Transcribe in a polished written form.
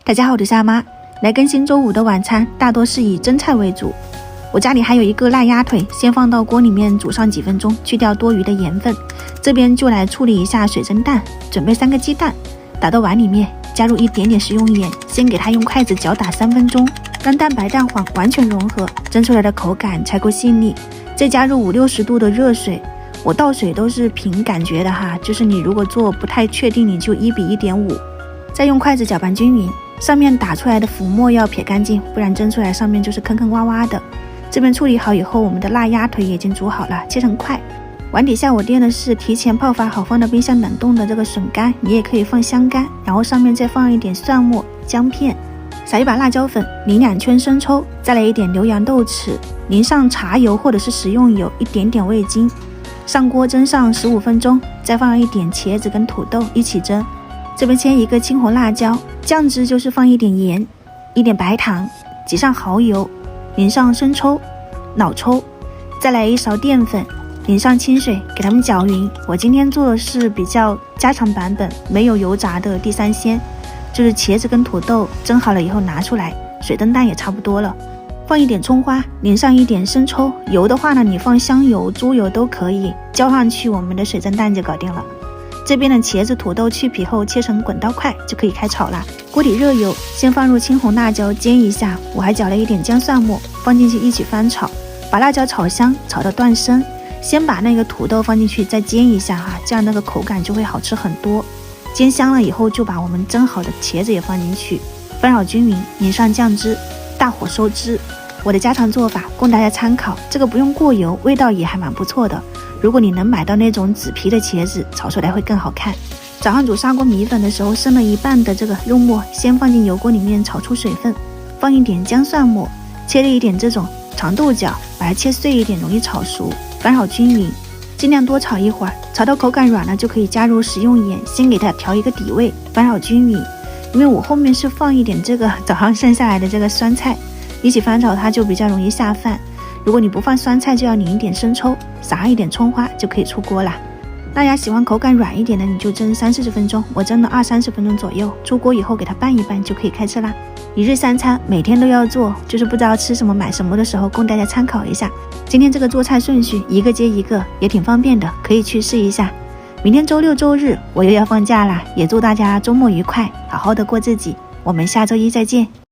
大家好，我是阿妈，来更新周五的晚餐，大多是以蒸菜为主。我家里还有一个腊鸭腿，先放到锅里面煮上几分钟，去掉多余的盐分。这边就来处理一下水蒸蛋，准备3个鸡蛋，打到碗里面，加入一点点食用盐，先给它用筷子搅打3分钟，让蛋白蛋黄完全融合，蒸出来的口感才够细腻。再加入50-60度的热水，我倒水都是凭感觉的哈，就是你如果做不太确定，你就1:1.5。再用筷子搅拌均匀，上面打出来的浮沫要撇干净，不然蒸出来上面就是坑坑洼洼的。这边处理好以后，我们的腊鸭腿也已经煮好了，切成块。碗底下我垫的是提前泡发好放到冰箱冷冻的这个笋干，你也可以放香干，然后上面再放一点蒜末、姜片，撒一把辣椒粉，淋2圈生抽，再来一点牛羊豆豉，淋上茶油或者是食用油，一点点味精，上锅蒸上15分钟，再放一点茄子跟土豆一起蒸。这边切一个青红辣椒，酱汁就是放一点盐，一点白糖，挤上蚝油，淋上生抽、老抽，再来1勺淀粉，淋上清水，给它们搅匀。我今天做的是比较家常版本，没有油炸的地三鲜，就是茄子跟土豆蒸好了以后拿出来，水蒸蛋也差不多了，放一点葱花，淋上一点生抽，油的话呢，你放香油、猪油都可以，浇上去我们的水蒸蛋就搞定了。这边的茄子、土豆去皮后切成滚刀块，就可以开炒了。锅底热油，先放入青红辣椒煎一下，我还搅了一点姜蒜末放进去一起翻炒，把辣椒炒香，炒到断生。先把那个土豆放进去再煎一下哈，这样那个口感就会好吃很多。煎香了以后，就把我们蒸好的茄子也放进去，翻炒均匀，淋上酱汁，大火收汁。我的家常做法供大家参考，这个不用过油，味道也还蛮不错的。如果你能买到那种紫皮的茄子，炒出来会更好看。早上煮砂锅米粉的时候，剩了一半的这个肉末，先放进油锅里面炒出水分，放一点姜蒜末，切了一点这种长豆角，把它切碎一点，容易炒熟，翻炒均匀，尽量多炒一会儿，炒到口感软了就可以加入食用盐，先给它调一个底味，翻炒均匀。因为我后面是放一点这个早上剩下来的这个酸菜，一起翻炒它就比较容易下饭。如果你不放酸菜，就要淋一点生抽，撒上一点葱花就可以出锅了。大家喜欢口感软一点的，你就蒸30-40分钟，我蒸了20-30分钟左右，出锅以后给它拌一拌就可以开吃啦。1日3餐每天都要做，就是不知道吃什么买什么的时候，供大家参考一下。今天这个做菜顺序一个接一个，也挺方便的，可以去试一下。明天周6周日我又要放假啦，也祝大家周末愉快，好好的过自己。我们下周1再见。